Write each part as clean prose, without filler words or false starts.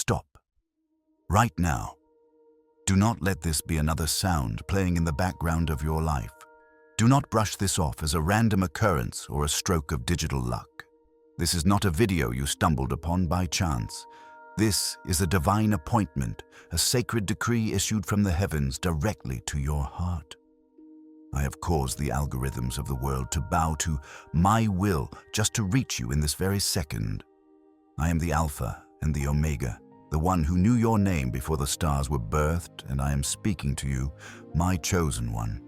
Stop. Right now. Do not let this be another sound playing in the background of your life. Do not brush this off as a random occurrence or a stroke of digital luck. This is not a video you stumbled upon by chance. This is a divine appointment, a sacred decree issued from the heavens directly to your heart. I have caused the algorithms of the world to bow to my will just to reach you in this very second. I am the Alpha and the Omega, the one who knew your name before the stars were birthed, and I am speaking to you, my chosen one.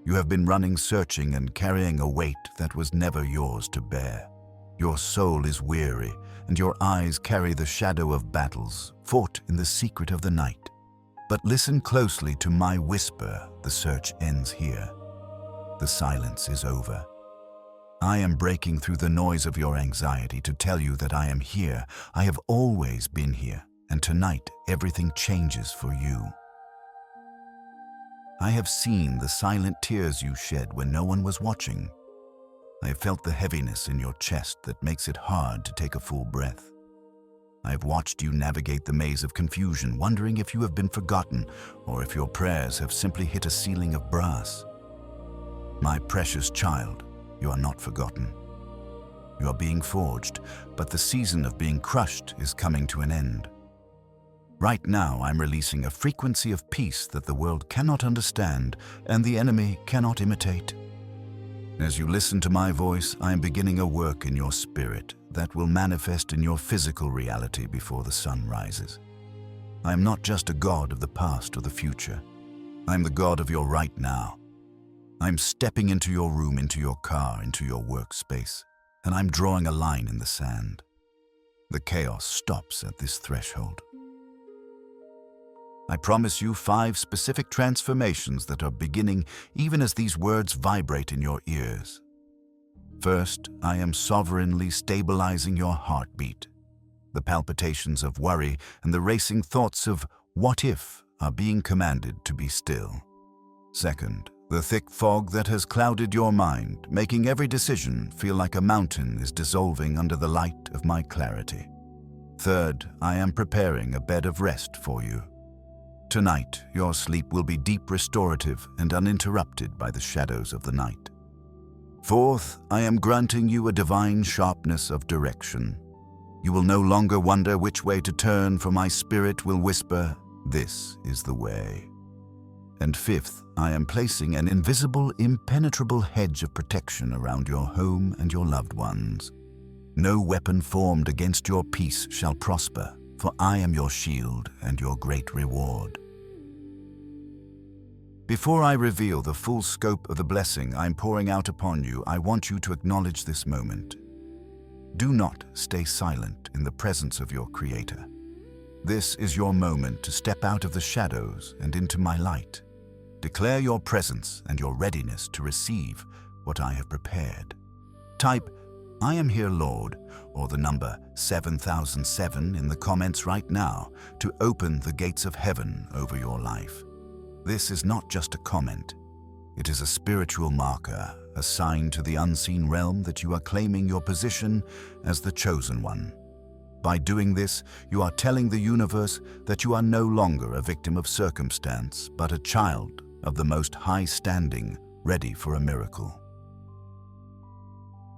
You have been running, searching, and carrying a weight that was never yours to bear. Your soul is weary, and your eyes carry the shadow of battles fought in the secret of the night. But listen closely to my whisper. The search ends here. The silence is over. I am breaking through the noise of your anxiety to tell you that I am here. I have always been here, and tonight everything changes for you. I have seen the silent tears you shed when no one was watching. I have felt the heaviness in your chest that makes it hard to take a full breath. I have watched you navigate the maze of confusion, wondering if you have been forgotten or if your prayers have simply hit a ceiling of brass. My precious child, you are not forgotten. You are being forged, but the season of being crushed is coming to an end. Right now, I'm releasing a frequency of peace that the world cannot understand and the enemy cannot imitate. As you listen to my voice, I am beginning a work in your spirit that will manifest in your physical reality before the sun rises. I am not just a God of the past or the future. I am the God of your right now. I'm stepping into your room, into your car, into your workspace, and I'm drawing a line in the sand. The chaos stops at this threshold. I promise you 5 specific transformations that are beginning even as these words vibrate in your ears. First, I am sovereignly stabilizing your heartbeat. The palpitations of worry and the racing thoughts of what if are being commanded to be still. Second, the thick fog that has clouded your mind, making every decision feel like a mountain is dissolving under the light of my clarity. Third, I am preparing a bed of rest for you. Tonight, your sleep will be deep, restorative, and uninterrupted by the shadows of the night. Fourth, I am granting you a divine sharpness of direction. You will no longer wonder which way to turn, for my spirit will whisper, "This is the way." And fifth, I am placing an invisible, impenetrable hedge of protection around your home and your loved ones. No weapon formed against your peace shall prosper, for I am your shield and your great reward. Before I reveal the full scope of the blessing I'm pouring out upon you, I want you to acknowledge this moment. Do not stay silent in the presence of your Creator. This is your moment to step out of the shadows and into my light. Declare your presence and your readiness to receive what I have prepared. Type, "I am here, Lord," or the number 7007 in the comments right now to open the gates of heaven over your life. This is not just a comment. It is a spiritual marker, a sign to the unseen realm that you are claiming your position as the chosen one. By doing this, you are telling the universe that you are no longer a victim of circumstance, but a child of the Most High standing, ready for a miracle.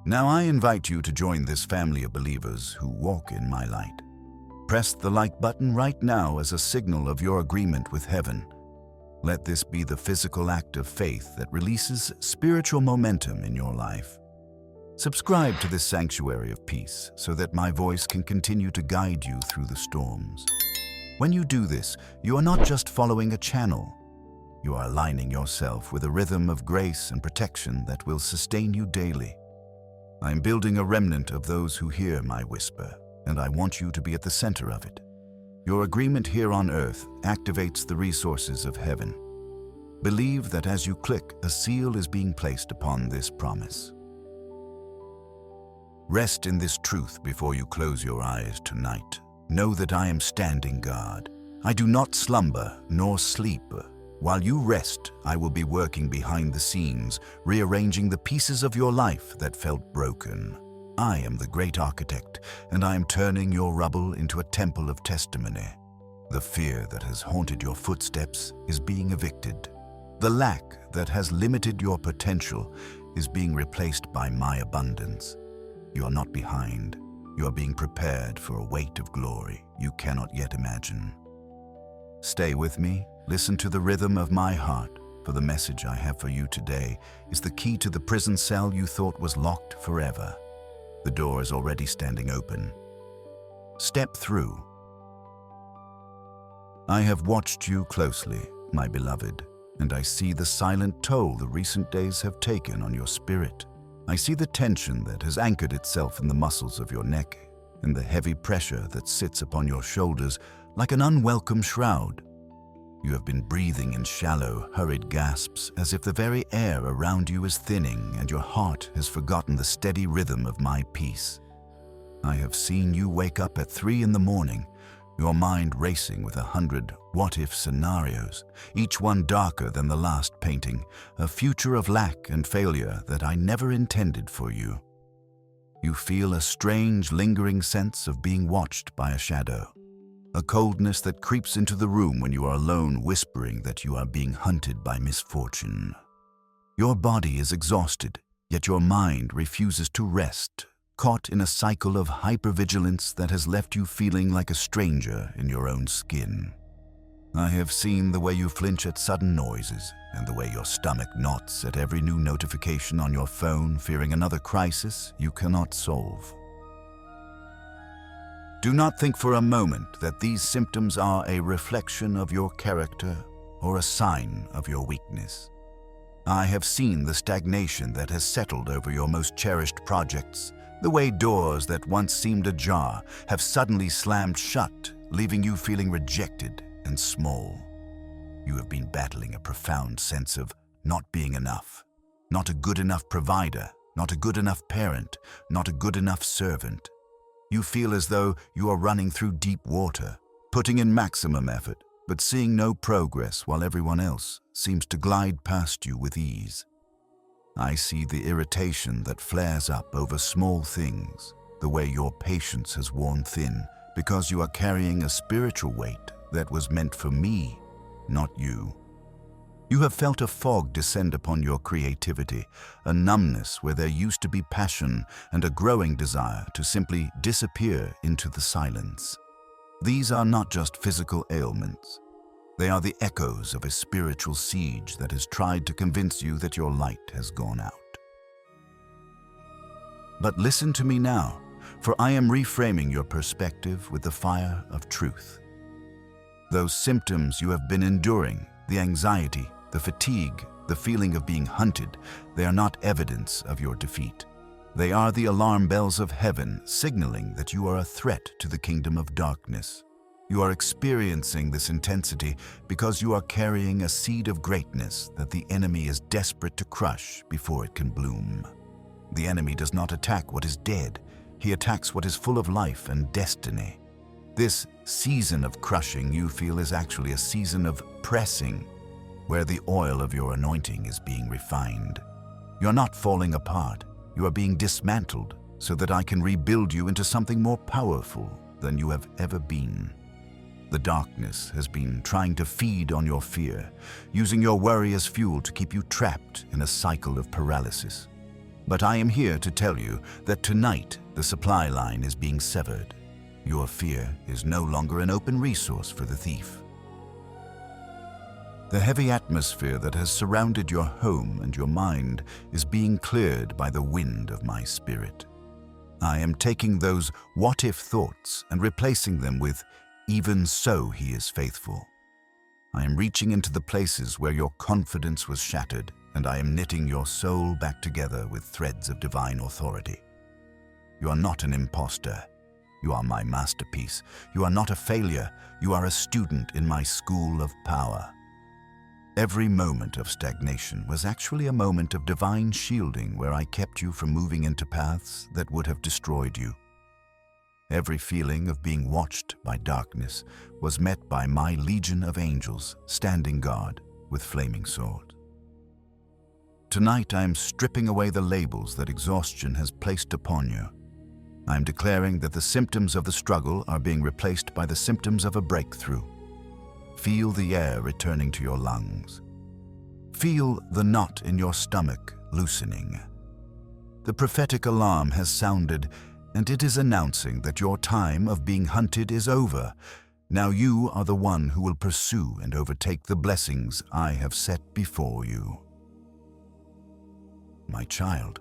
Now I invite you to join this family of believers who walk in my light. Press the like button right now as a signal of your agreement with heaven. Let this be the physical act of faith that releases spiritual momentum in your life. Subscribe to this sanctuary of peace so that my voice can continue to guide you through the storms. When you do this, you are not just following a channel. You are aligning yourself with a rhythm of grace and protection that will sustain you daily. I am building a remnant of those who hear my whisper, and I want you to be at the center of it. Your agreement here on earth activates the resources of heaven. Believe that as you click, a seal is being placed upon this promise. Rest in this truth before you close your eyes tonight. Know that I am standing guard. I do not slumber nor sleep. While you rest, I will be working behind the scenes, rearranging the pieces of your life that felt broken. I am the great architect, and I am turning your rubble into a temple of testimony. The fear that has haunted your footsteps is being evicted. The lack that has limited your potential is being replaced by my abundance. You are not behind. You are being prepared for a weight of glory you cannot yet imagine. Stay with me, listen to the rhythm of my heart, for the message I have for you today is the key to the prison cell you thought was locked forever. The door is already standing open. Step through. I have watched you closely, my beloved, and I see the silent toll the recent days have taken on your spirit. I see the tension that has anchored itself in the muscles of your neck and the heavy pressure that sits upon your shoulders like an unwelcome shroud. You have been breathing in shallow, hurried gasps as if the very air around you is thinning and your heart has forgotten the steady rhythm of my peace. I have seen you wake up at 3 in the morning, your mind racing with 100 what-if scenarios, each one darker than the last painting, a future of lack and failure that I never intended for you. You feel a strange, lingering sense of being watched by a shadow, a coldness that creeps into the room when you are alone, whispering that you are being hunted by misfortune. Your body is exhausted, yet your mind refuses to rest, caught in a cycle of hypervigilance that has left you feeling like a stranger in your own skin. I have seen the way you flinch at sudden noises and the way your stomach knots at every new notification on your phone, fearing another crisis you cannot solve. Do not think for a moment that these symptoms are a reflection of your character or a sign of your weakness. I have seen the stagnation that has settled over your most cherished projects, the way doors that once seemed ajar have suddenly slammed shut, leaving you feeling rejected and small. You have been battling a profound sense of not being enough, not a good enough provider, not a good enough parent, not a good enough servant. You feel as though you are running through deep water, putting in maximum effort, but seeing no progress while everyone else seems to glide past you with ease. I see the irritation that flares up over small things, the way your patience has worn thin because you are carrying a spiritual weight that was meant for me, not you. You have felt a fog descend upon your creativity, a numbness where there used to be passion and a growing desire to simply disappear into the silence. These are not just physical ailments. They are the echoes of a spiritual siege that has tried to convince you that your light has gone out. But listen to me now, for I am reframing your perspective with the fire of truth. Those symptoms you have been enduring, the anxiety, the fatigue, the feeling of being hunted, they are not evidence of your defeat. They are the alarm bells of heaven signaling that you are a threat to the kingdom of darkness. You are experiencing this intensity because you are carrying a seed of greatness that the enemy is desperate to crush before it can bloom. The enemy does not attack what is dead. He attacks what is full of life and destiny. This season of crushing you feel is actually a season of pressing, where the oil of your anointing is being refined. You are not falling apart. You are being dismantled so that I can rebuild you into something more powerful than you have ever been. The darkness has been trying to feed on your fear, using your worry as fuel to keep you trapped in a cycle of paralysis. But I am here to tell you that tonight the supply line is being severed. Your fear is no longer an open resource for the thief. The heavy atmosphere that has surrounded your home and your mind is being cleared by the wind of my spirit. I am taking those what-if thoughts and replacing them with "even so he is faithful." I am reaching into the places where your confidence was shattered, and I am knitting your soul back together with threads of divine authority. You are not an imposter. You are my masterpiece. You are not a failure. You are a student in my school of power. Every moment of stagnation was actually a moment of divine shielding where I kept you from moving into paths that would have destroyed you. Every feeling of being watched by darkness was met by my legion of angels standing guard with flaming swords. Tonight I am stripping away the labels that exhaustion has placed upon you. I am declaring that the symptoms of the struggle are being replaced by the symptoms of a breakthrough. Feel the air returning to your lungs. Feel the knot in your stomach loosening. The prophetic alarm has sounded, and it is announcing that your time of being hunted is over. Now you are the one who will pursue and overtake the blessings I have set before you. My child,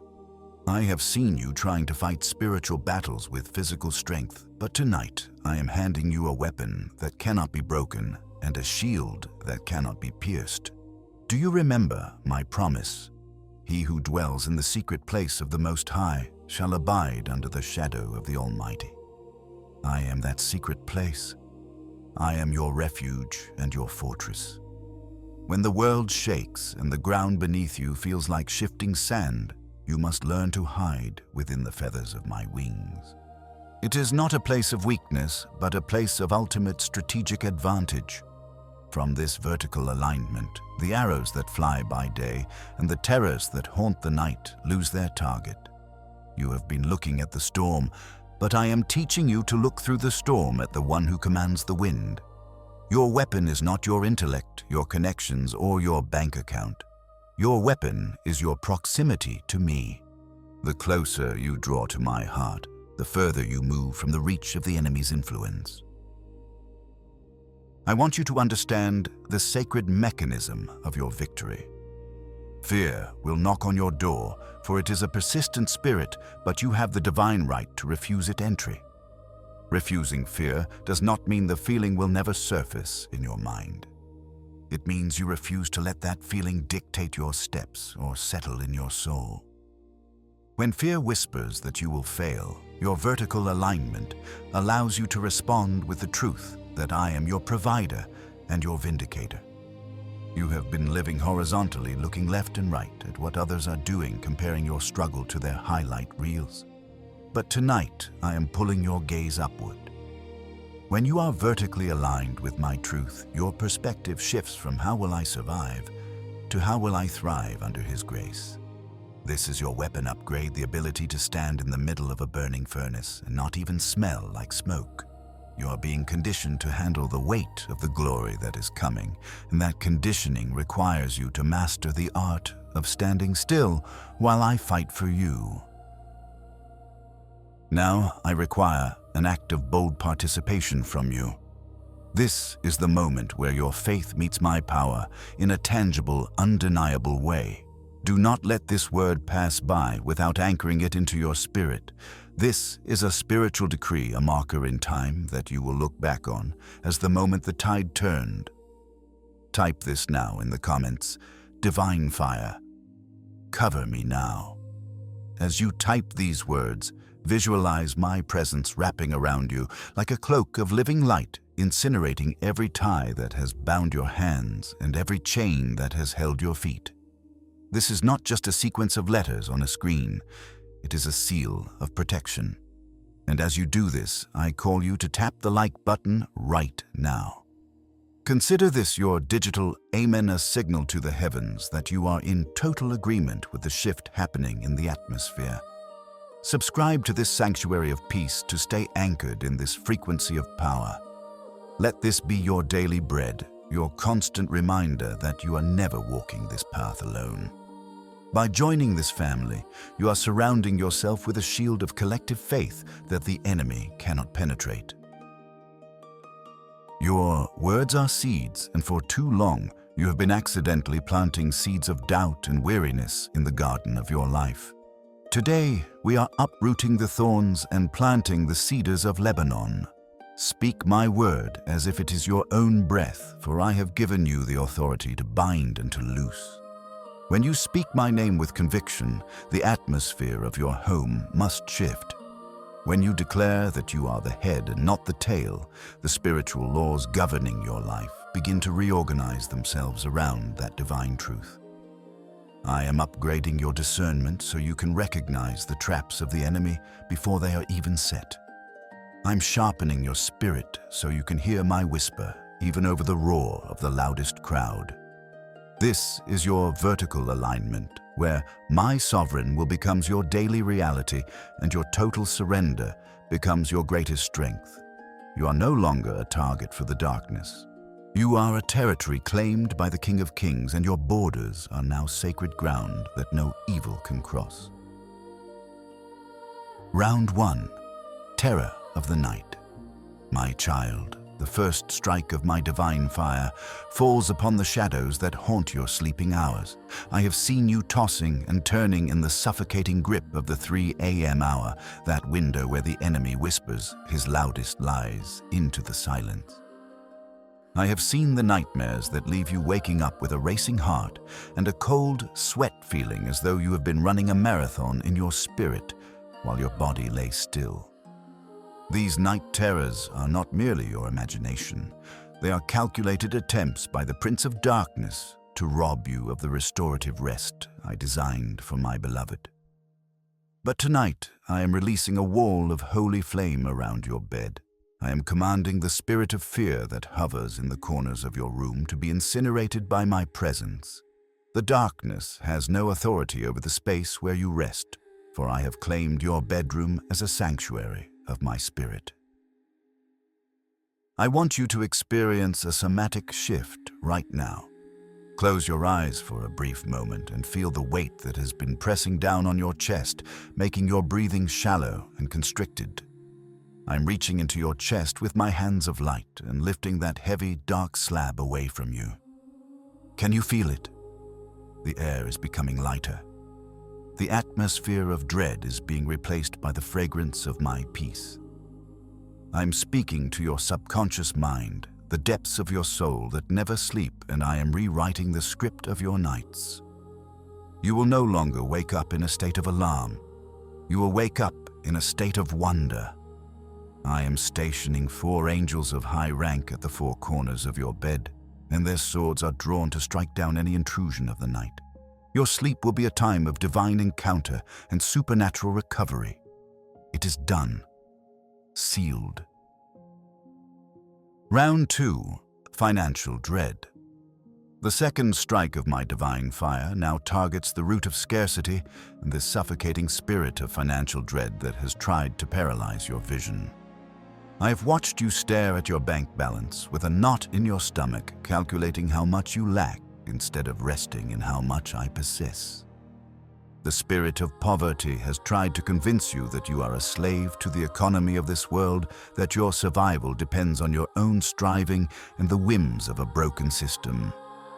I have seen you trying to fight spiritual battles with physical strength, but tonight I am handing you a weapon that cannot be broken and a shield that cannot be pierced. Do you remember my promise? He who dwells in the secret place of the Most High shall abide under the shadow of the Almighty. I am that secret place. I am your refuge and your fortress. When the world shakes and the ground beneath you feels like shifting sand, you must learn to hide within the feathers of my wings. It is not a place of weakness, but a place of ultimate strategic advantage. From this vertical alignment, the arrows that fly by day and the terrors that haunt the night lose their target. You have been looking at the storm, but I am teaching you to look through the storm at the one who commands the wind. Your weapon is not your intellect, your connections, or your bank account. Your weapon is your proximity to me. The closer you draw to my heart, the further you move from the reach of the enemy's influence. I want you to understand the sacred mechanism of your victory. Fear will knock on your door, for it is a persistent spirit, but you have the divine right to refuse it entry. Refusing fear does not mean the feeling will never surface in your mind. It means you refuse to let that feeling dictate your steps or settle in your soul. When fear whispers that you will fail, your vertical alignment allows you to respond with the truth that I am your provider and your vindicator. You have been living horizontally, looking left and right at what others are doing, comparing your struggle to their highlight reels. But tonight, I am pulling your gaze upward. When you are vertically aligned with my truth, your perspective shifts from how will I survive to how will I thrive under His grace. This is your weapon upgrade, the ability to stand in the middle of a burning furnace and not even smell like smoke. You are being conditioned to handle the weight of the glory that is coming, and that conditioning requires you to master the art of standing still while I fight for you. Now I require an act of bold participation from you. This is the moment where your faith meets my power in a tangible, undeniable way. Do not let this word pass by without anchoring it into your spirit. This is a spiritual decree, a marker in time that you will look back on as the moment the tide turned. Type this now in the comments: Divine Fire, cover me now. As you type these words, visualize my presence wrapping around you like a cloak of living light, incinerating every tie that has bound your hands and every chain that has held your feet. This is not just a sequence of letters on a screen. It is a seal of protection. And as you do this, I call you to tap the like button right now. Consider this your digital amen, a signal to the heavens that you are in total agreement with the shift happening in the atmosphere. Subscribe to this sanctuary of peace to stay anchored in this frequency of power. Let this be your daily bread, your constant reminder that you are never walking this path alone. By joining this family, you are surrounding yourself with a shield of collective faith that the enemy cannot penetrate. Your words are seeds, and for too long, you have been accidentally planting seeds of doubt and weariness in the garden of your life. Today, we are uprooting the thorns and planting the cedars of Lebanon. Speak my word as if it is your own breath, for I have given you the authority to bind and to loose. When you speak my name with conviction, the atmosphere of your home must shift. When you declare that you are the head and not the tail, the spiritual laws governing your life begin to reorganize themselves around that divine truth. I am upgrading your discernment so you can recognize the traps of the enemy before they are even set. I'm sharpening your spirit so you can hear my whisper even over the roar of the loudest crowd. This is your vertical alignment, where my sovereign will become your daily reality and your total surrender becomes your greatest strength. You are no longer a target for the darkness. You are a territory claimed by the King of Kings, and your borders are now sacred ground that no evil can cross. Round 1. Terror of the Night. My child, the first strike of my divine fire falls upon the shadows that haunt your sleeping hours. I have seen you tossing and turning in the suffocating grip of the 3 a.m. hour, that window where the enemy whispers his loudest lies into the silence. I have seen the nightmares that leave you waking up with a racing heart and a cold sweat feeling as though you have been running a marathon in your spirit while your body lay still. These night terrors are not merely your imagination. They are calculated attempts by the Prince of Darkness to rob you of the restorative rest I designed for my beloved. But tonight, I am releasing a wall of holy flame around your bed. I am commanding the spirit of fear that hovers in the corners of your room to be incinerated by my presence. The darkness has no authority over the space where you rest, for I have claimed your bedroom as a sanctuary of my spirit. I want you to experience a somatic shift right now. Close your eyes for a brief moment and feel the weight that has been pressing down on your chest, making your breathing shallow and constricted. I'm reaching into your chest with my hands of light and lifting that heavy, dark slab away from you. Can you feel it? The air is becoming lighter. The atmosphere of dread is being replaced by the fragrance of my peace. I'm speaking to your subconscious mind, the depths of your soul that never sleep, and I am rewriting the script of your nights. You will no longer wake up in a state of alarm. You will wake up in a state of wonder. I am stationing 4 angels of high rank at the 4 corners of your bed, and their swords are drawn to strike down any intrusion of the night. Your sleep will be a time of divine encounter and supernatural recovery. It is done. Sealed. Round 2. Financial Dread. The second strike of my divine fire now targets the root of scarcity and the suffocating spirit of financial dread that has tried to paralyze your vision. I have watched you stare at your bank balance with a knot in your stomach, calculating how much you lack instead of resting in how much I possess. The spirit of poverty has tried to convince you that you are a slave to the economy of this world, that your survival depends on your own striving and the whims of a broken system.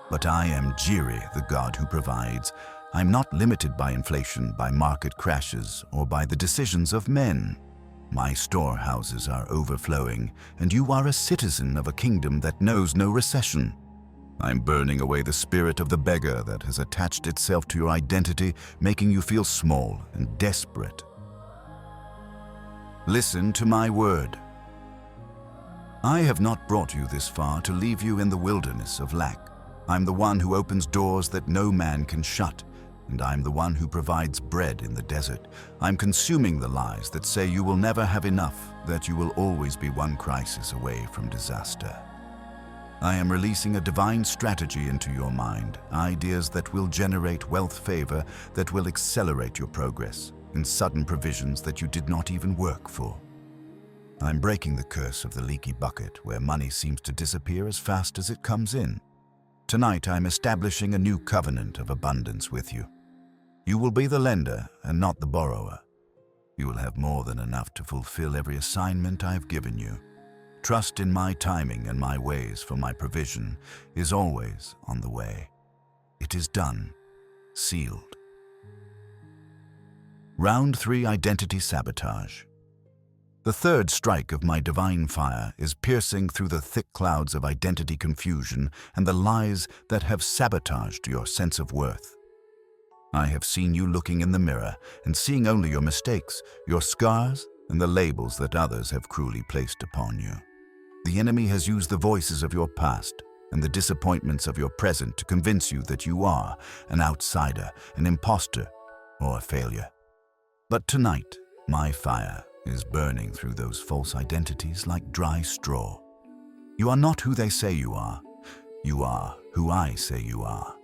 But I am Jiri, the God who provides. I'm not limited by inflation, by market crashes, or by the decisions of men. My storehouses are overflowing, and you are a citizen of a kingdom that knows no recession. I'm burning away the spirit of the beggar that has attached itself to your identity, making you feel small and desperate. Listen to my word. I have not brought you this far to leave you in the wilderness of lack. I'm the one who opens doors that no man can shut, and I'm the one who provides bread in the desert. I'm consuming the lies that say you will never have enough, that you will always be one crisis away from disaster. I am releasing a divine strategy into your mind, ideas that will generate wealth favor, that will accelerate your progress, and sudden provisions that you did not even work for. I'm breaking the curse of the leaky bucket, where money seems to disappear as fast as it comes in. Tonight, I'm establishing a new covenant of abundance with you. You will be the lender and not the borrower. You will have more than enough to fulfill every assignment I have given you. Trust in my timing and my ways, for my provision is always on the way. It is done. Sealed. Round 3. Identity Sabotage. The third strike of my divine fire is piercing through the thick clouds of identity confusion and the lies that have sabotaged your sense of worth. I have seen you looking in the mirror and seeing only your mistakes, your scars, and the labels that others have cruelly placed upon you. The enemy has used the voices of your past and the disappointments of your present to convince you that you are an outsider, an imposter, or a failure. But tonight, my fire is burning through those false identities like dry straw. You are not who they say you are. You are who I say you are.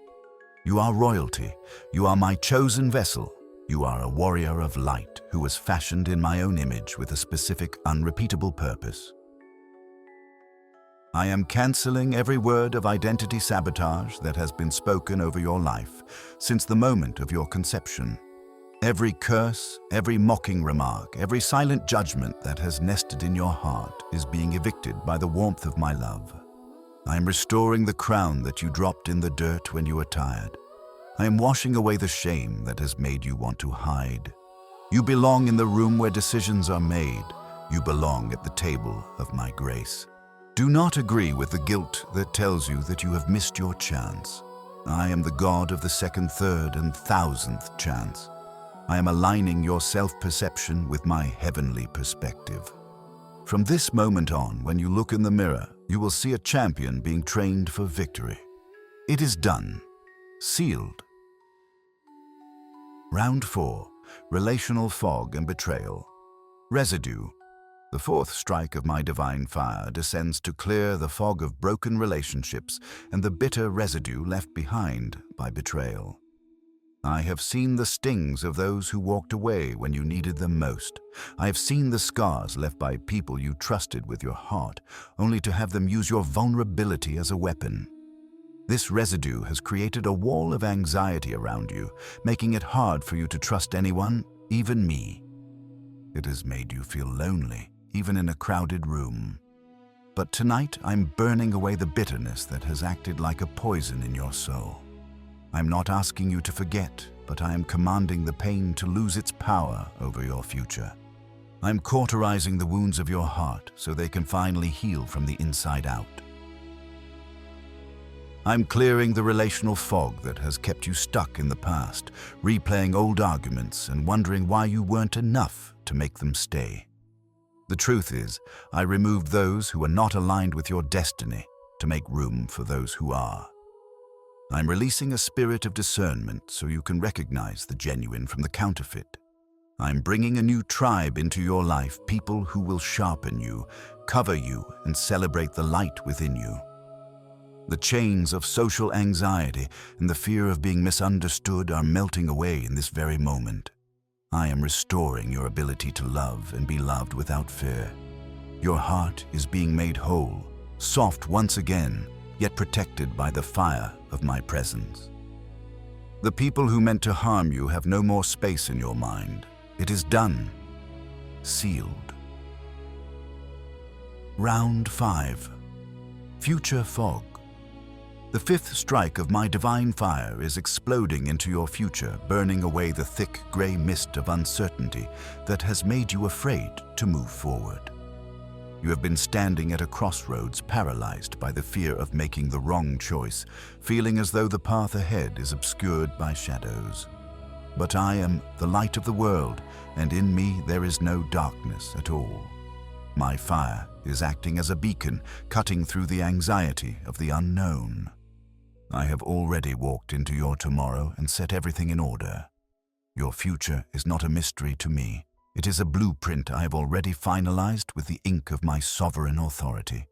You are royalty. You are my chosen vessel. You are a warrior of light who was fashioned in my own image with a specific, unrepeatable purpose. I am canceling every word of identity sabotage that has been spoken over your life since the moment of your conception. Every curse, every mocking remark, every silent judgment that has nested in your heart is being evicted by the warmth of my love. I am restoring the crown that you dropped in the dirt when you were tired. I am washing away the shame that has made you want to hide. You belong in the room where decisions are made. You belong at the table of my grace. Do not agree with the guilt that tells you that you have missed your chance. I am the God of the second, third, and thousandth chance. I am aligning your self-perception with my heavenly perspective. From this moment on, when you look in the mirror, you will see a champion being trained for victory. It is done. Sealed. Round 4. Relational fog and betrayal. Residue. The fourth strike of my divine fire descends to clear the fog of broken relationships and the bitter residue left behind by betrayal. I have seen the stings of those who walked away when you needed them most. I have seen the scars left by people you trusted with your heart, only to have them use your vulnerability as a weapon. This residue has created a wall of anxiety around you, making it hard for you to trust anyone, even me. It has made you feel lonely, even in a crowded room. But tonight, I'm burning away the bitterness that has acted like a poison in your soul. I'm not asking you to forget, but I am commanding the pain to lose its power over your future. I'm cauterizing the wounds of your heart so they can finally heal from the inside out. I'm clearing the relational fog that has kept you stuck in the past, replaying old arguments and wondering why you weren't enough to make them stay. The truth is, I removed those who are not aligned with your destiny to make room for those who are. I'm releasing a spirit of discernment so you can recognize the genuine from the counterfeit. I'm bringing a new tribe into your life, people who will sharpen you, cover you, and celebrate the light within you. The chains of social anxiety and the fear of being misunderstood are melting away in this very moment. I am restoring your ability to love and be loved without fear. Your heart is being made whole, soft once again, yet protected by the fire of my presence. The people who meant to harm you have no more space in your mind. It is done. Sealed. Round 5. Future fog. The fifth strike of my divine fire is exploding into your future, burning away the thick gray mist of uncertainty that has made you afraid to move forward. You have been standing at a crossroads, paralyzed by the fear of making the wrong choice, feeling as though the path ahead is obscured by shadows. But I am the light of the world, and in me there is no darkness at all. My fire is acting as a beacon, cutting through the anxiety of the unknown. I have already walked into your tomorrow and set everything in order. Your future is not a mystery to me. It is a blueprint I have already finalized with the ink of my sovereign authority.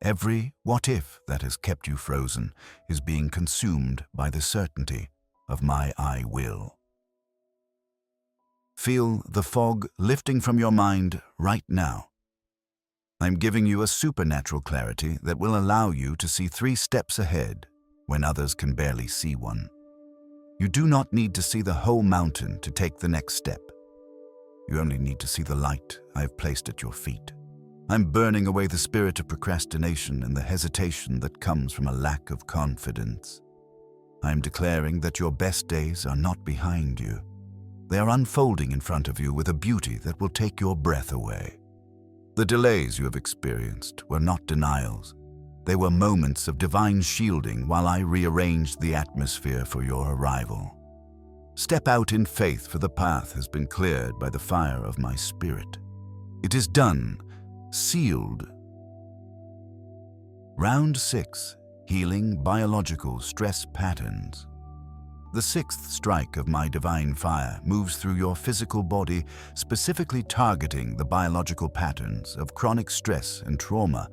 Every what-if that has kept you frozen is being consumed by the certainty of my I will. Feel the fog lifting from your mind right now. I'm giving you a supernatural clarity that will allow you to see 3 steps ahead when others can barely see one. You do not need to see the whole mountain to take the next step. You only need to see the light I have placed at your feet. I'm burning away the spirit of procrastination and the hesitation that comes from a lack of confidence. I'm declaring that your best days are not behind you. They are unfolding in front of you with a beauty that will take your breath away. The delays you have experienced were not denials. They were moments of divine shielding while I rearranged the atmosphere for your arrival. Step out in faith, for the path has been cleared by the fire of my spirit. It is done. Sealed. Round 6. Healing biological stress patterns. The 6th strike of my divine fire moves through your physical body, specifically targeting the biological patterns of chronic stress and trauma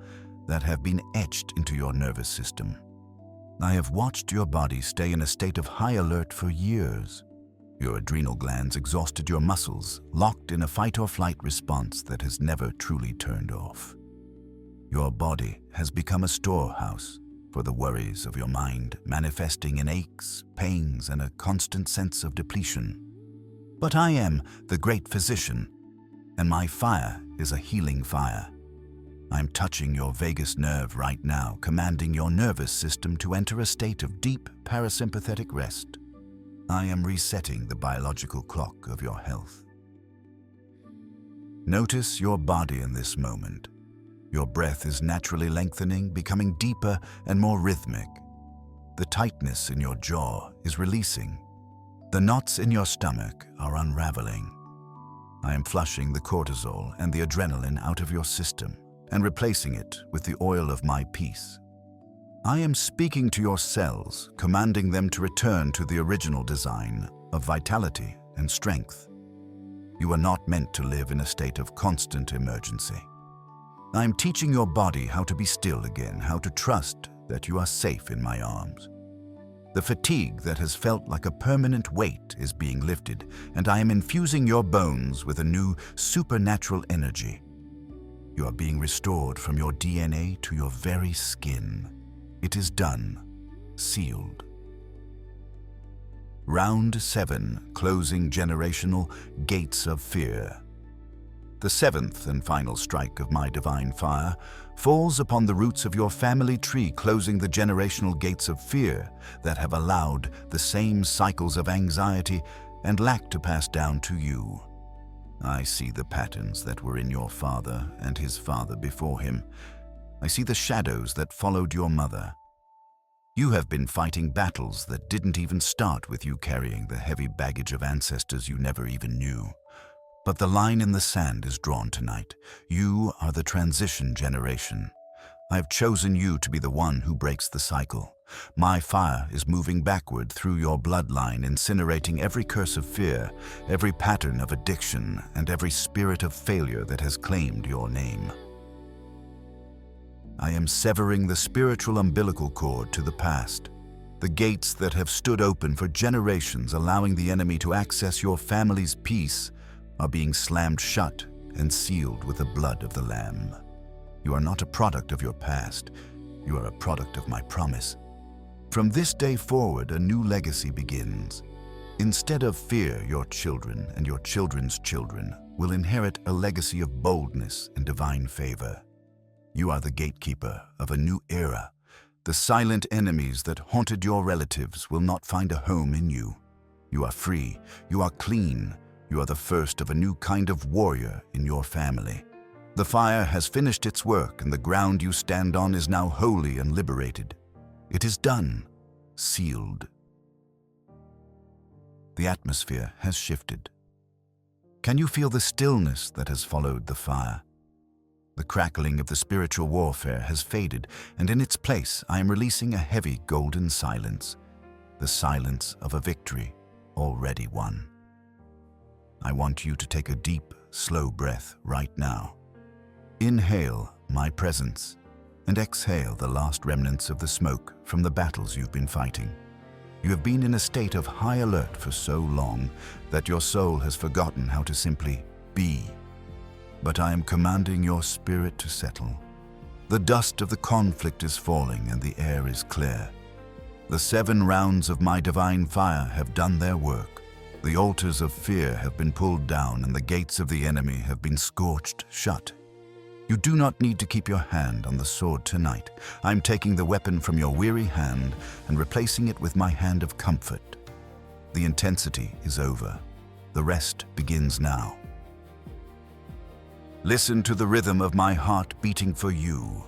that have been etched into your nervous system. I have watched your body stay in a state of high alert for years. Your adrenal glands exhausted your muscles, locked in a fight-or-flight response that has never truly turned off. Your body has become a storehouse for the worries of your mind, manifesting in aches, pains, and a constant sense of depletion. But I am the great physician, and my fire is a healing fire. I'm touching your vagus nerve right now, commanding your nervous system to enter a state of deep parasympathetic rest. I am resetting the biological clock of your health. Notice your body in this moment. Your breath is naturally lengthening, becoming deeper and more rhythmic. The tightness in your jaw is releasing. The knots in your stomach are unraveling. I am flushing the cortisol and the adrenaline out of your system and replacing it with the oil of my peace. I am speaking to your cells, commanding them to return to the original design of vitality and strength. You are not meant to live in a state of constant emergency. I am teaching your body how to be still again, how to trust that you are safe in my arms. The fatigue that has felt like a permanent weight is being lifted, and I am infusing your bones with a new supernatural energy. You are being restored from your DNA to your very skin. It is done, sealed. Round 7, closing generational gates of fear. The 7th and final strike of my divine fire falls upon the roots of your family tree, closing the generational gates of fear that have allowed the same cycles of anxiety and lack to pass down to you. I see the patterns that were in your father and his father before him. I see the shadows that followed your mother. You have been fighting battles that didn't even start with you carrying the heavy baggage of ancestors you never even knew. But the line in the sand is drawn tonight. You are the transition generation. I have chosen you to be the one who breaks the cycle. My fire is moving backward through your bloodline, incinerating every curse of fear, every pattern of addiction, and every spirit of failure that has claimed your name. I am severing the spiritual umbilical cord to the past, the gates that have stood open for generations, allowing the enemy to access your family's peace, are being slammed shut and sealed with the blood of the Lamb. You are not a product of your past. You are a product of my promise. From this day forward, a new legacy begins. Instead of fear, your children and your children's children will inherit a legacy of boldness and divine favor. You are the gatekeeper of a new era. The silent enemies that haunted your relatives will not find a home in you. You are free. You are clean. You are the first of a new kind of warrior in your family. The fire has finished its work, and the ground you stand on is now holy and liberated. It is done, sealed. The atmosphere has shifted. Can you feel the stillness that has followed the fire? The crackling of the spiritual warfare has faded, and in its place I am releasing a heavy golden silence, the silence of a victory already won. I want you to take a deep, slow breath right now. Inhale my presence and exhale the last remnants of the smoke from the battles you've been fighting. You have been in a state of high alert for so long that your soul has forgotten how to simply be. But I am commanding your spirit to settle. The dust of the conflict is falling and the air is clear. The 7 rounds of my divine fire have done their work. The altars of fear have been pulled down and the gates of the enemy have been scorched shut. You do not need to keep your hand on the sword tonight. I'm taking the weapon from your weary hand and replacing it with my hand of comfort. The intensity is over. The rest begins now. Listen to the rhythm of my heart beating for you.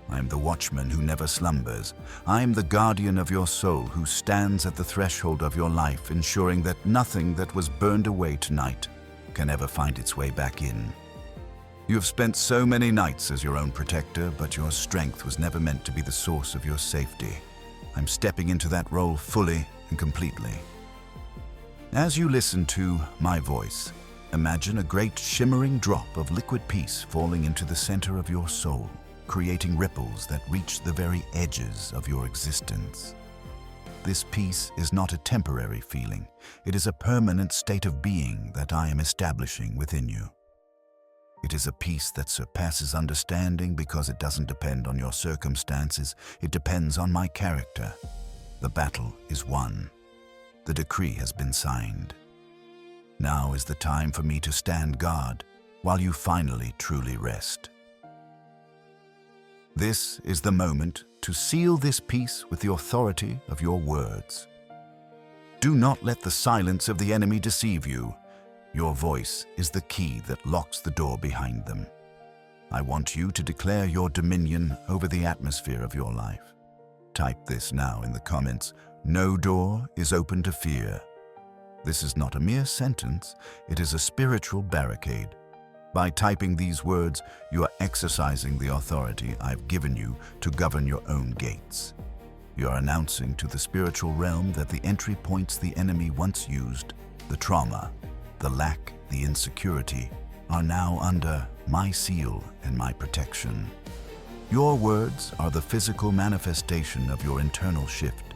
I am the watchman who never slumbers. I am the guardian of your soul who stands at the threshold of your life, ensuring that nothing that was burned away tonight can ever find its way back in. You have spent so many nights as your own protector, but your strength was never meant to be the source of your safety. I'm stepping into that role fully and completely. As you listen to my voice, imagine a great shimmering drop of liquid peace falling into the center of your soul. creating ripples that reach the very edges of your existence. This peace is not a temporary feeling. It is a permanent state of being that I am establishing within you. It is a peace that surpasses understanding because it doesn't depend on your circumstances. It depends on my character. The battle is won. The decree has been signed. Now is the time for me to stand guard while you finally truly rest. This is the moment to seal this peace with the authority of your words. Do not let the silence of the enemy deceive you. Your voice is the key that locks the door behind them. I want you to declare your dominion over the atmosphere of your life. Type this now in the comments. No door is open to fear. This is not a mere sentence, it is a spiritual barricade. By typing these words, you are exercising the authority I've given you to govern your own gates. You are announcing to the spiritual realm that the entry points the enemy once used, the trauma, the lack, the insecurity, are now under my seal and my protection. Your words are the physical manifestation of your internal shift.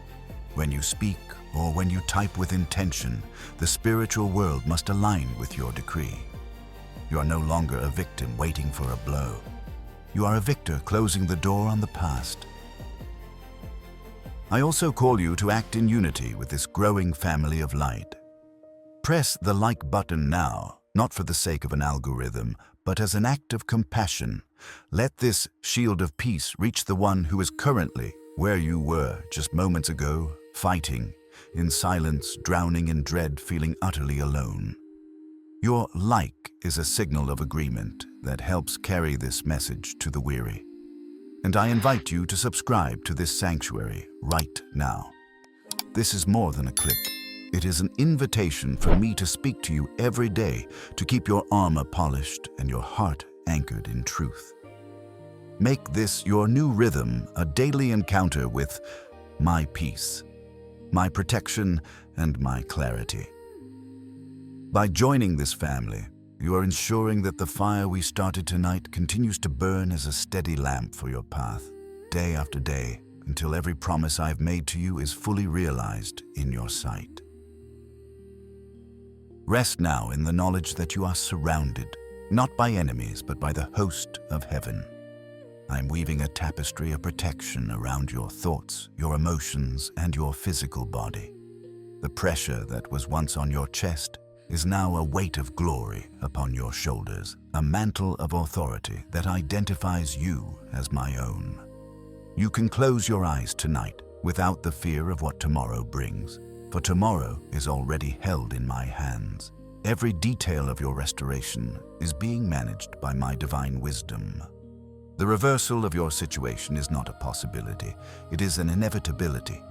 When you speak or when you type with intention, the spiritual world must align with your decree. You are no longer a victim waiting for a blow. You are a victor closing the door on the past. I also call you to act in unity with this growing family of light. Press the like button now, not for the sake of an algorithm, but as an act of compassion. Let this shield of peace reach the one who is currently where you were just moments ago, fighting, in silence, drowning in dread, feeling utterly alone. Your like is a signal of agreement that helps carry this message to the weary. And I invite you to subscribe to this sanctuary right now. This is more than a click. It is an invitation for me to speak to you every day to keep your armor polished and your heart anchored in truth. Make this your new rhythm, a daily encounter with my peace, my protection, and my clarity. By joining this family, you are ensuring that the fire we started tonight continues to burn as a steady lamp for your path, day after day, until every promise I've made to you is fully realized in your sight. Rest now in the knowledge that you are surrounded, not by enemies, but by the host of heaven. I'm weaving a tapestry of protection around your thoughts, your emotions, and your physical body. The pressure that was once on your chest is now a weight of glory upon your shoulders, a mantle of authority that identifies you as my own. You can close your eyes tonight without the fear of what tomorrow brings, for tomorrow is already held in my hands. Every detail of your restoration is being managed by my divine wisdom. The reversal of your situation is not a possibility, it is an inevitability.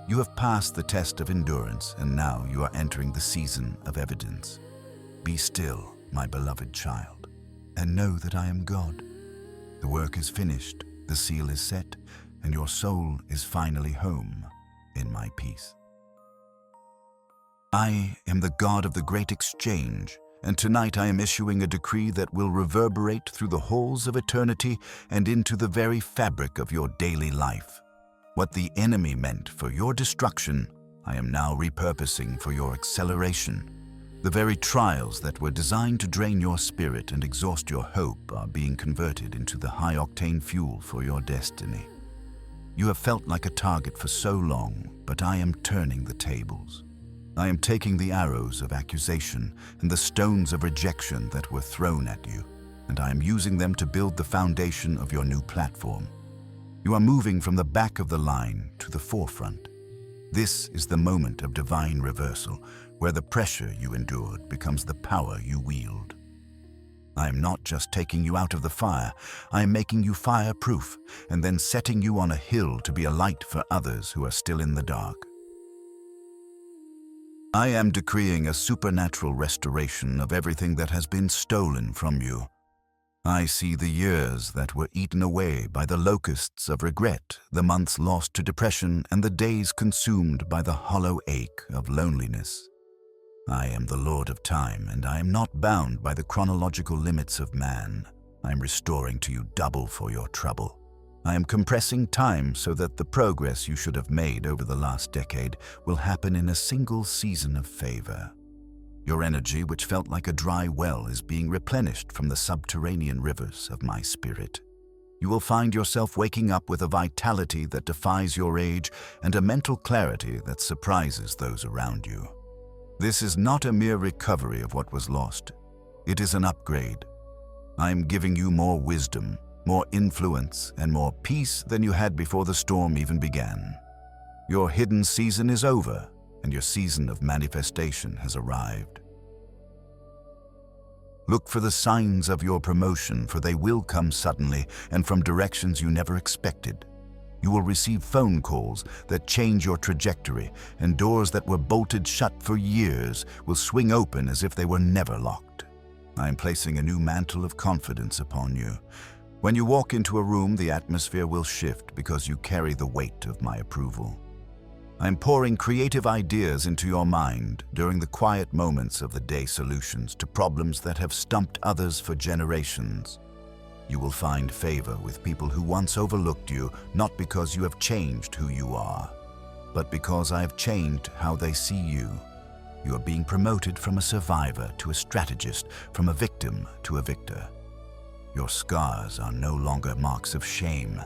You have passed the test of endurance, and now you are entering the season of evidence. Be still, my beloved child, and know that I am God. The work is finished, the seal is set, and your soul is finally home in my peace. I am the God of the great exchange, and tonight I am issuing a decree that will reverberate through the halls of eternity and into the very fabric of your daily life. What the enemy meant for your destruction, I am now repurposing for your acceleration. The very trials that were designed to drain your spirit and exhaust your hope are being converted into the high-octane fuel for your destiny. You have felt like a target for so long, but I am turning the tables. I am taking the arrows of accusation and the stones of rejection that were thrown at you, and I am using them to build the foundation of your new platform. You are moving from the back of the line to the forefront. This is the moment of divine reversal, where the pressure you endured becomes the power you wield. I am not just taking you out of the fire, I am making you fireproof and then setting you on a hill to be a light for others who are still in the dark. I am decreeing a supernatural restoration of everything that has been stolen from you. I see the years that were eaten away by the locusts of regret, the months lost to depression, and the days consumed by the hollow ache of loneliness. I am the Lord of Time, and I am not bound by the chronological limits of man. I am restoring to you double for your trouble. I am compressing time so that the progress you should have made over the last decade will happen in a single season of favor. Your energy, which felt like a dry well, is being replenished from the subterranean rivers of my spirit. You will find yourself waking up with a vitality that defies your age and a mental clarity that surprises those around you. This is not a mere recovery of what was lost. It is an upgrade. I am giving you more wisdom, more influence, and more peace than you had before the storm even began. Your hidden season is over, and your season of manifestation has arrived. Look for the signs of your promotion, for they will come suddenly and from directions you never expected. You will receive phone calls that change your trajectory, and doors that were bolted shut for years will swing open as if they were never locked. I am placing a new mantle of confidence upon you. When you walk into a room, the atmosphere will shift because you carry the weight of my approval. I am pouring creative ideas into your mind during the quiet moments of the day, solutions to problems that have stumped others for generations. You will find favor with people who once overlooked you, not because you have changed who you are, but because I have changed how they see you. You are being promoted from a survivor to a strategist, from a victim to a victor. Your scars are no longer marks of shame.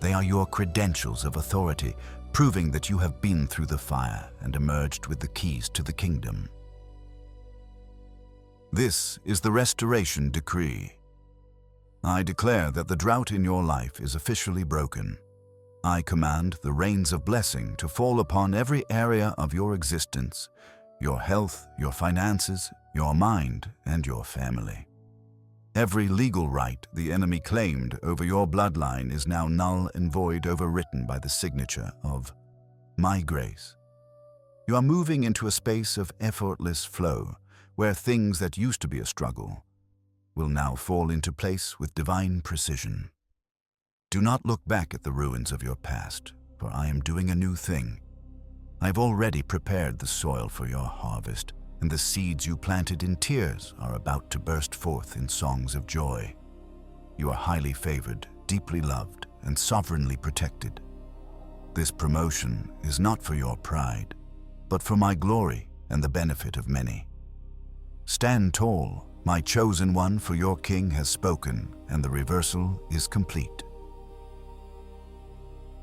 They are your credentials of authority, proving that you have been through the fire and emerged with the keys to the kingdom. This is the restoration decree. I declare that the drought in your life is officially broken. I command the rains of blessing to fall upon every area of your existence, your health, your finances, your mind, and your family. Every legal right the enemy claimed over your bloodline is now null and void, overwritten by the signature of my grace. You are moving into a space of effortless flow, where things that used to be a struggle will now fall into place with divine precision. Do not look back at the ruins of your past, for I am doing a new thing. I've already prepared the soil for your harvest, and the seeds you planted in tears are about to burst forth in songs of joy. You are highly favored, deeply loved, and sovereignly protected. This promotion is not for your pride, but for my glory and the benefit of many. Stand tall, my chosen one, for your king has spoken, and the reversal is complete.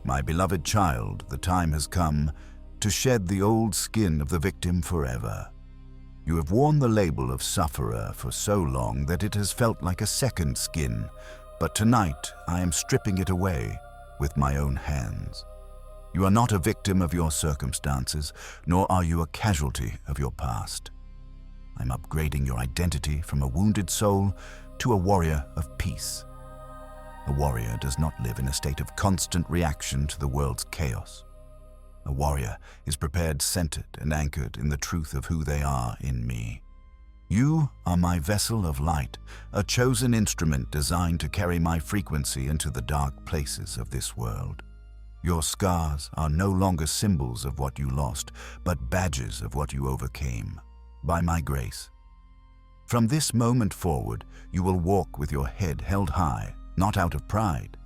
My beloved child, the time has come to shed the old skin of the victim forever. You have worn the label of sufferer for so long that it has felt like a second skin, but tonight I am stripping it away with my own hands. You are not a victim of your circumstances, nor are you a casualty of your past. I'm upgrading your identity from a wounded soul to a warrior of peace. A warrior does not live in a state of constant reaction to the world's chaos. A warrior is prepared, centered, and anchored in the truth of who they are in me. You are my vessel of light, a chosen instrument designed to carry my frequency into the dark places of this world. Your scars are no longer symbols of what you lost, but badges of what you overcame, by my grace. From this moment forward, you will walk with your head held high, not out of pride,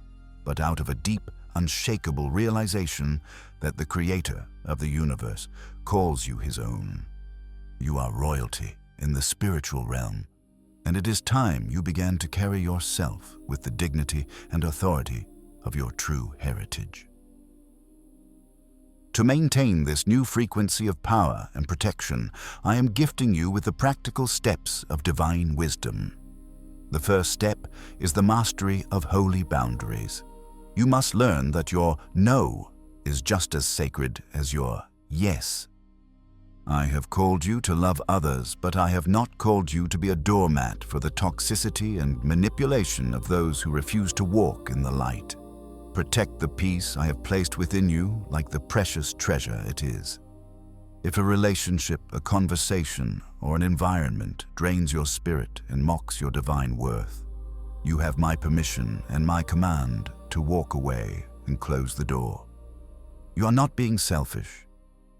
but out of a deep, unshakable realization that the Creator of the universe calls you His own. You are royalty in the spiritual realm, and it is time you began to carry yourself with the dignity and authority of your true heritage. To maintain this new frequency of power and protection, I am gifting you with the practical steps of divine wisdom. The first step is the mastery of holy boundaries. You must learn that your no is just as sacred as your yes. I have called you to love others, but I have not called you to be a doormat for the toxicity and manipulation of those who refuse to walk in the light. Protect the peace I have placed within you like the precious treasure it is. If a relationship, a conversation, or an environment drains your spirit and mocks your divine worth, you have my permission and my command to walk away and close the door. You are not being selfish.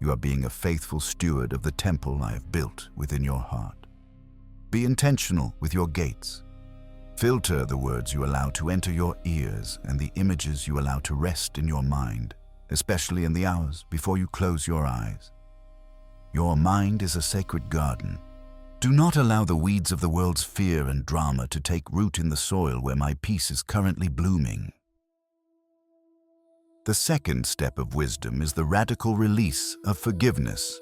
You are being a faithful steward of the temple I have built within your heart. Be intentional with your gates. Filter the words you allow to enter your ears and the images you allow to rest in your mind, especially in the hours before you close your eyes. Your mind is a sacred garden. Do not allow the weeds of the world's fear and drama to take root in the soil where my peace is currently blooming. The second step of wisdom is the radical release of forgiveness.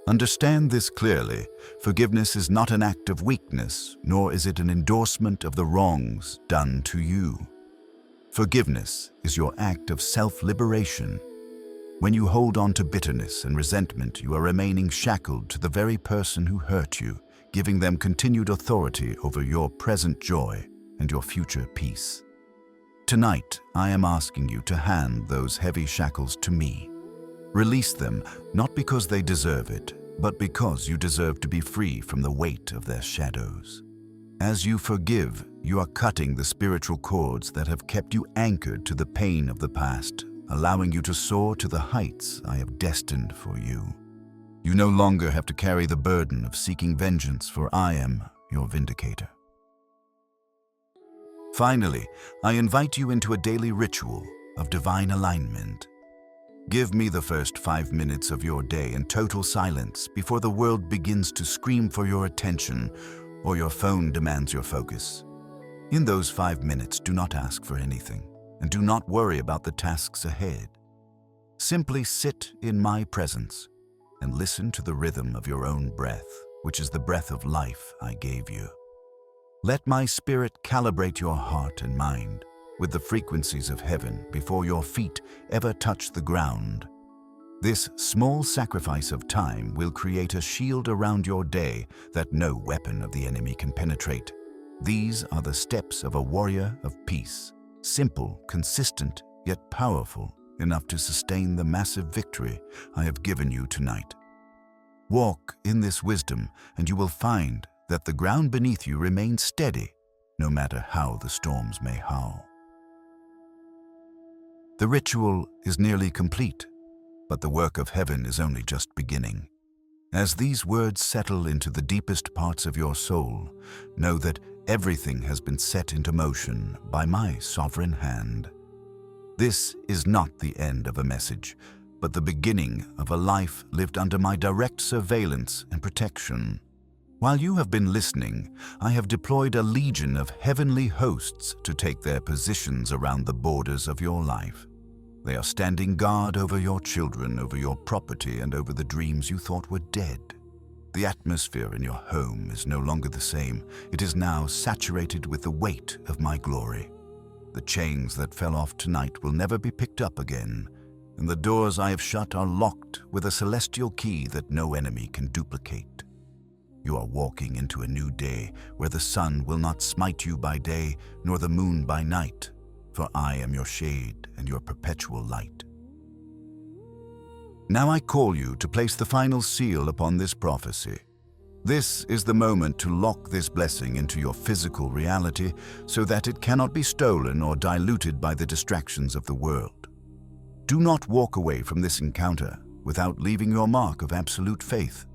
Understand this clearly. Forgiveness is not an act of weakness, nor is it an endorsement of the wrongs done to you. Forgiveness is your act of self-liberation. When you hold on to bitterness and resentment, you are remaining shackled to the very person who hurt you, giving them continued authority over your present joy and your future peace. Tonight, I am asking you to hand those heavy shackles to me. Release them, not because they deserve it, but because you deserve to be free from the weight of their shadows. As you forgive, you are cutting the spiritual cords that have kept you anchored to the pain of the past, allowing you to soar to the heights I have destined for you. You no longer have to carry the burden of seeking vengeance, for I am your vindicator. Finally, I invite you into a daily ritual of divine alignment. Give me the first 5 minutes of your day in total silence before the world begins to scream for your attention or your phone demands your focus. In those 5 minutes, do not ask for anything and do not worry about the tasks ahead. Simply sit in my presence and listen to the rhythm of your own breath, which is the breath of life I gave you. Let my spirit calibrate your heart and mind with the frequencies of heaven before your feet ever touch the ground. This small sacrifice of time will create a shield around your day that no weapon of the enemy can penetrate. These are the steps of a warrior of peace, simple, consistent, yet powerful, enough to sustain the massive victory I have given you tonight. Walk in this wisdom, and you will find that the ground beneath you remains steady, no matter how the storms may howl. The ritual is nearly complete, but the work of heaven is only just beginning. As these words settle into the deepest parts of your soul, know that everything has been set into motion by my sovereign hand. This is not the end of a message, but the beginning of a life lived under my direct surveillance and protection. While you have been listening, I have deployed a legion of heavenly hosts to take their positions around the borders of your life. They are standing guard over your children, over your property, and over the dreams you thought were dead. The atmosphere in your home is no longer the same. It is now saturated with the weight of my glory. The chains that fell off tonight will never be picked up again, and the doors I have shut are locked with a celestial key that no enemy can duplicate. You are walking into a new day where the sun will not smite you by day, nor the moon by night, for I am your shade and your perpetual light. Now I call you to place the final seal upon this prophecy. This is the moment to lock this blessing into your physical reality so that it cannot be stolen or diluted by the distractions of the world. Do not walk away from this encounter without leaving your mark of absolute faith.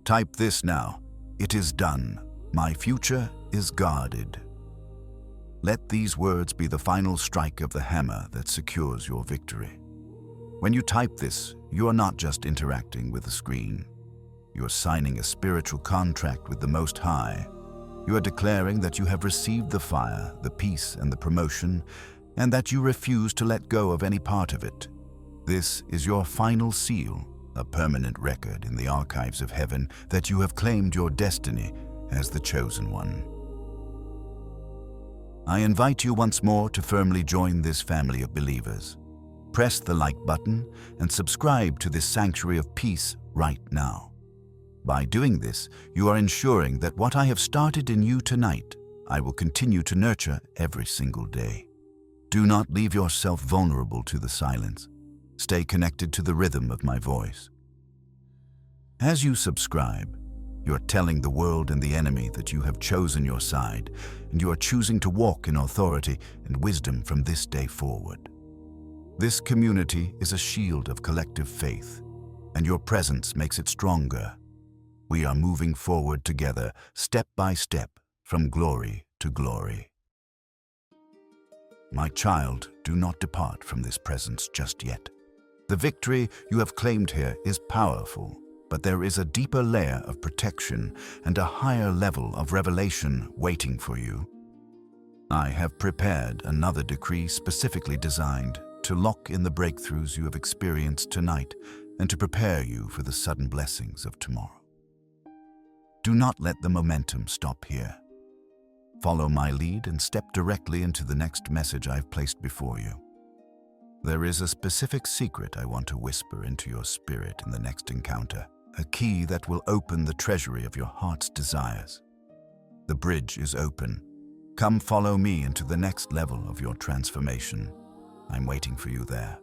Type this now. It is done. My future is guarded. Let these words be the final strike of the hammer that secures your victory. When you type this, you are not just interacting with the screen. You are signing a spiritual contract with the Most High. You are declaring that you have received the fire, the peace, and the promotion, and that you refuse to let go of any part of it. This is your final seal, a permanent record in the archives of heaven that you have claimed your destiny as the chosen one. I invite you once more to firmly join this family of believers. Press the like button and subscribe to this sanctuary of peace right now. By doing this, you are ensuring that what I have started in you tonight, I will continue to nurture every single day. Do not leave yourself vulnerable to the silence. Stay connected to the rhythm of my voice. As you subscribe, you are telling the world and the enemy that you have chosen your side, and you are choosing to walk in authority and wisdom from this day forward. This community is a shield of collective faith, and your presence makes it stronger. We are moving forward together, step by step, from glory to glory. My child, do not depart from this presence just yet. The victory you have claimed here is powerful, but there is a deeper layer of protection and a higher level of revelation waiting for you. I have prepared another decree specifically designed to lock in the breakthroughs you have experienced tonight and to prepare you for the sudden blessings of tomorrow. Do not let the momentum stop here. Follow my lead and step directly into the next message I've placed before you. There is a specific secret I want to whisper into your spirit in the next encounter, a key that will open the treasury of your heart's desires. The bridge is open. Come follow me into the next level of your transformation. I'm waiting for you there.